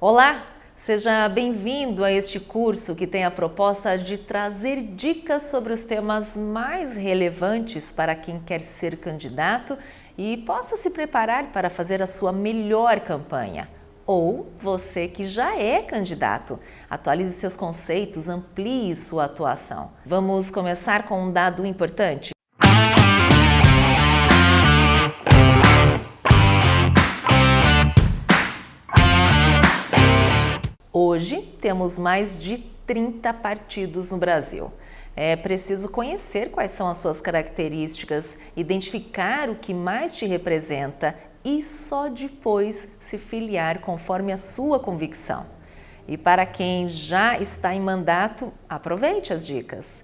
Olá, seja bem-vindo a este curso que tem a proposta de trazer dicas sobre os temas mais relevantes para quem quer ser candidato e possa se preparar para fazer a sua melhor campanha. Ou você que já é candidato, atualize seus conceitos, amplie sua atuação. Vamos começar com um dado importante. Hoje temos mais de 30 partidos no Brasil. É preciso conhecer quais são as suas características, identificar o que mais te representa e só depois se filiar conforme a sua convicção. E para quem já está em mandato, aproveite as dicas.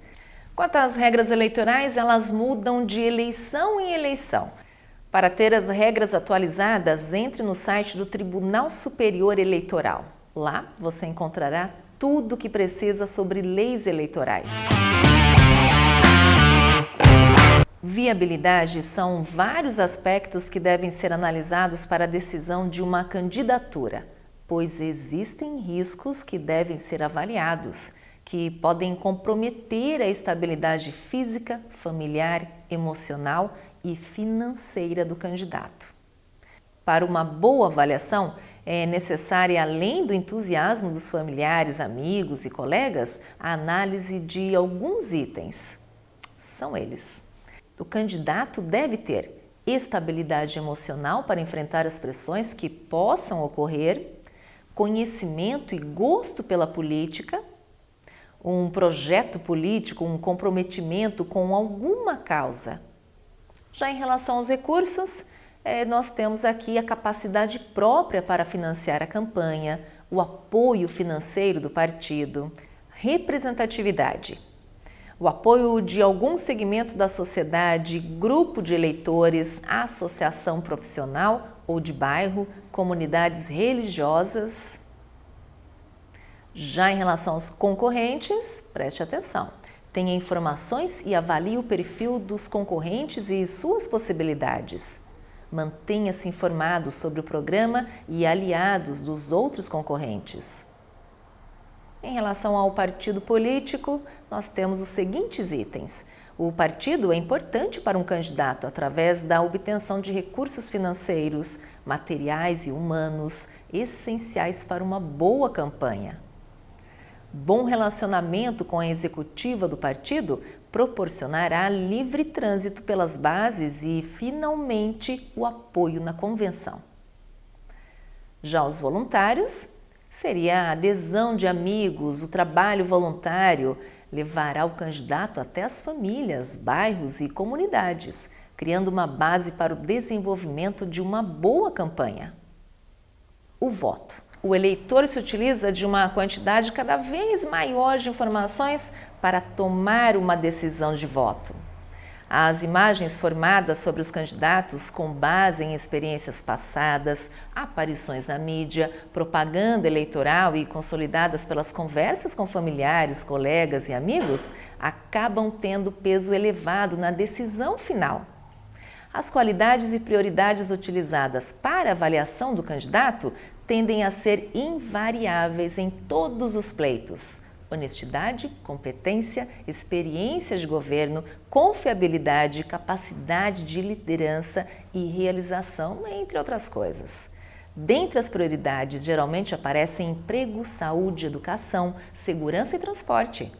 Quanto às regras eleitorais, elas mudam de eleição em eleição. Para ter as regras atualizadas, entre no site do Tribunal Superior Eleitoral. Lá você encontrará tudo o que precisa sobre leis eleitorais. Viabilidade são vários aspectos que devem ser analisados para a decisão de uma candidatura, pois existem riscos que devem ser avaliados, que podem comprometer a estabilidade física, familiar, emocional e financeira do candidato. Para uma boa avaliação, é necessária, além do entusiasmo dos familiares, amigos e colegas, a análise de alguns itens. São eles: o candidato deve ter estabilidade emocional para enfrentar as pressões que possam ocorrer, conhecimento e gosto pela política, um projeto político, um comprometimento com alguma causa. Já em relação aos recursos, nós temos aqui a capacidade própria para financiar a campanha, o apoio financeiro do partido, representatividade, o apoio de algum segmento da sociedade, grupo de eleitores, associação profissional ou de bairro, comunidades religiosas. Já em relação aos concorrentes, preste atenção. Tenha informações e avalie o perfil dos concorrentes e suas possibilidades. Mantenha-se informado sobre o programa e aliados dos outros concorrentes. Em relação ao partido político, nós temos os seguintes itens. O partido é importante para um candidato através da obtenção de recursos financeiros, materiais e humanos, essenciais para uma boa campanha. Bom relacionamento com a executiva do partido proporcionará livre trânsito pelas bases e, finalmente, o apoio na convenção. Já os voluntários, seria a adesão de amigos, o trabalho voluntário levará o candidato até as famílias, bairros e comunidades, criando uma base para o desenvolvimento de uma boa campanha. O voto. O eleitor se utiliza de uma quantidade cada vez maior de informações para tomar uma decisão de voto. As imagens formadas sobre os candidatos com base em experiências passadas, aparições na mídia, propaganda eleitoral e consolidadas pelas conversas com familiares, colegas e amigos, acabam tendo peso elevado na decisão final. As qualidades e prioridades utilizadas para a avaliação do candidato tendem a ser invariáveis em todos os pleitos: honestidade, competência, experiência de governo, confiabilidade, capacidade de liderança e realização, entre outras coisas. Dentre as prioridades, geralmente aparecem emprego, saúde, educação, segurança e transporte.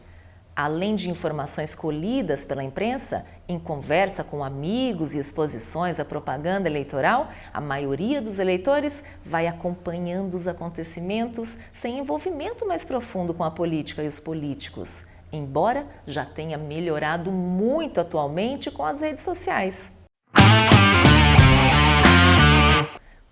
Além de informações colhidas pela imprensa, em conversa com amigos e exposições à propaganda eleitoral, a maioria dos eleitores vai acompanhando os acontecimentos sem envolvimento mais profundo com a política e os políticos, embora já tenha melhorado muito atualmente com as redes sociais.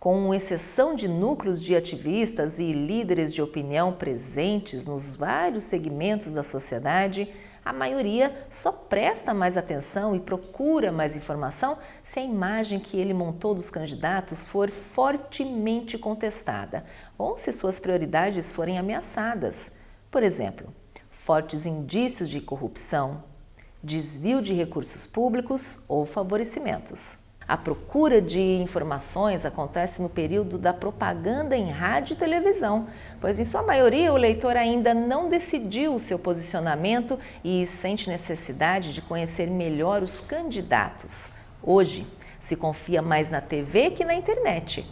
Com exceção de núcleos de ativistas e líderes de opinião presentes nos vários segmentos da sociedade, a maioria só presta mais atenção e procura mais informação se a imagem que ele montou dos candidatos for fortemente contestada ou se suas prioridades forem ameaçadas. Por exemplo, fortes indícios de corrupção, desvio de recursos públicos ou favorecimentos. A procura de informações acontece no período da propaganda em rádio e televisão, pois em sua maioria o leitor ainda não decidiu o seu posicionamento e sente necessidade de conhecer melhor os candidatos. Hoje, se confia mais na TV que na internet.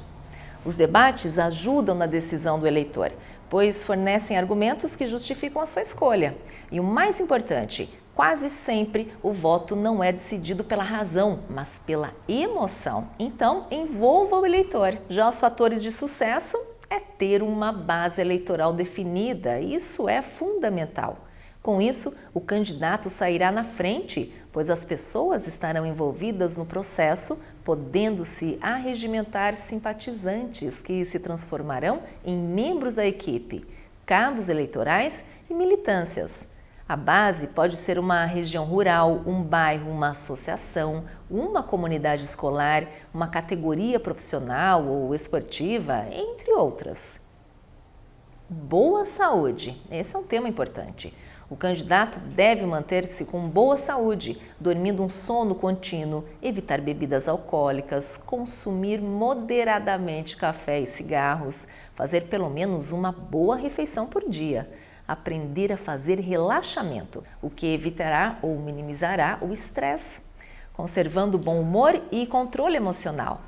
Os debates ajudam na decisão do eleitor, pois fornecem argumentos que justificam a sua escolha. E o mais importante, quase sempre o voto não é decidido pela razão, mas pela emoção. Então, envolva o eleitor. Já os fatores de sucesso é ter uma base eleitoral definida. Isso é fundamental. Com isso, o candidato sairá na frente, pois as pessoas estarão envolvidas no processo, podendo se arregimentar simpatizantes que se transformarão em membros da equipe, cabos eleitorais e militâncias. A base pode ser uma região rural, um bairro, uma associação, uma comunidade escolar, uma categoria profissional ou esportiva, entre outras. Boa saúde, esse é um tema importante. O candidato deve manter-se com boa saúde, dormindo um sono contínuo, evitar bebidas alcoólicas, consumir moderadamente café e cigarros, fazer pelo menos uma boa refeição por dia, aprender a fazer relaxamento, o que evitará ou minimizará o estresse, conservando bom humor e controle emocional.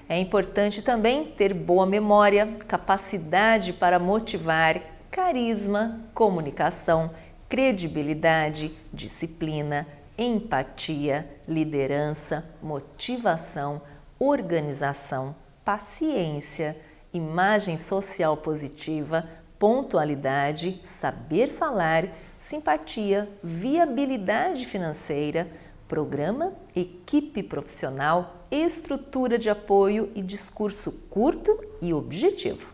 É importante também ter boa memória, capacidade para motivar, carisma, comunicação, credibilidade, disciplina, empatia, liderança, motivação, organização, paciência, imagem social positiva, pontualidade, saber falar, simpatia, viabilidade financeira, programa, equipe profissional, estrutura de apoio e discurso curto e objetivo.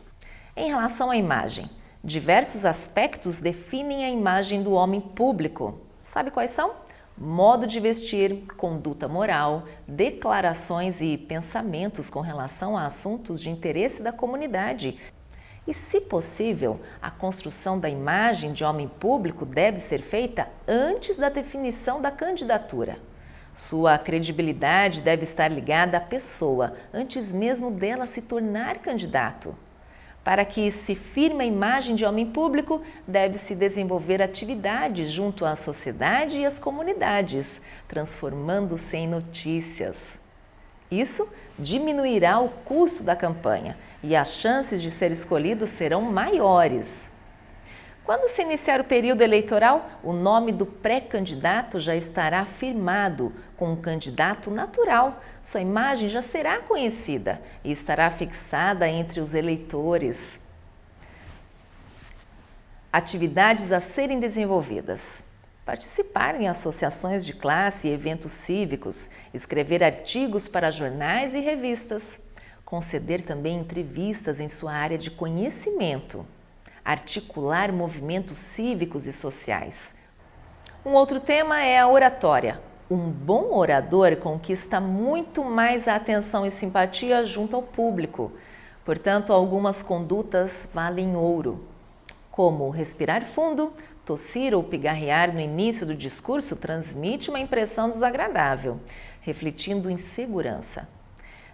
Em relação à imagem, diversos aspectos definem a imagem do homem público. Sabe quais são? Modo de vestir, conduta moral, declarações e pensamentos com relação a assuntos de interesse da comunidade. E, se possível, a construção da imagem de homem público deve ser feita antes da definição da candidatura. Sua credibilidade deve estar ligada à pessoa, antes mesmo dela se tornar candidato. Para que se firme a imagem de homem público, deve-se desenvolver atividades junto à sociedade e às comunidades, transformando-se em notícias. Isso diminuirá o custo da campanha e as chances de ser escolhido serão maiores. Quando se iniciar o período eleitoral, o nome do pré-candidato já estará firmado com um candidato natural. Sua imagem já será conhecida e estará fixada entre os eleitores. Atividades a serem desenvolvidas: participar em associações de classe e eventos cívicos, escrever artigos para jornais e revistas, conceder também entrevistas em sua área de conhecimento, articular movimentos cívicos e sociais. Um outro tema é a oratória. Um bom orador conquista muito mais a atenção e simpatia junto ao público. Portanto, algumas condutas valem ouro, como respirar fundo, tossir ou pigarrear no início do discurso transmite uma impressão desagradável, refletindo insegurança.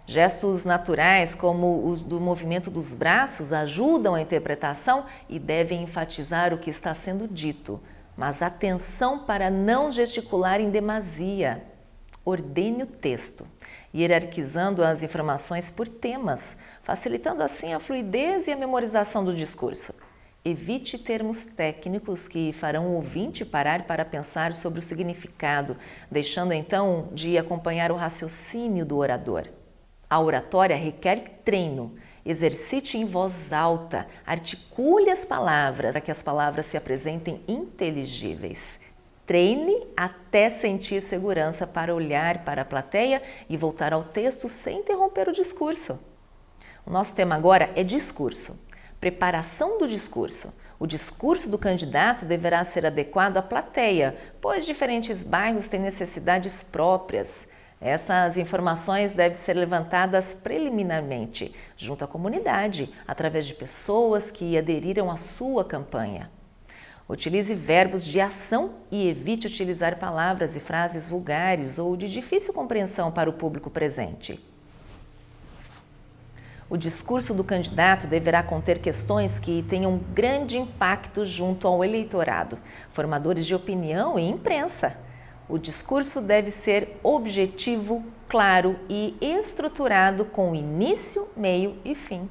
Gestos naturais, como os do movimento dos braços, ajudam a interpretação e devem enfatizar o que está sendo dito. Mas atenção para não gesticular em demasia. Ordene o texto, hierarquizando as informações por temas, facilitando assim a fluidez e a memorização do discurso. Evite termos técnicos que farão o ouvinte parar para pensar sobre o significado, deixando então de acompanhar o raciocínio do orador. A oratória requer treino. Exercite em voz alta, articule as palavras para que as palavras se apresentem inteligíveis. Treine até sentir segurança para olhar para a plateia e voltar ao texto sem interromper o discurso. O nosso tema agora é discurso. Preparação do discurso. O discurso do candidato deverá ser adequado à plateia, pois diferentes bairros têm necessidades próprias. Essas informações devem ser levantadas preliminarmente, junto à comunidade, através de pessoas que aderiram à sua campanha. Utilize verbos de ação e evite utilizar palavras e frases vulgares ou de difícil compreensão para o público presente. O discurso do candidato deverá conter questões que tenham grande impacto junto ao eleitorado, formadores de opinião e imprensa. O discurso deve ser objetivo, claro e estruturado com início, meio e fim.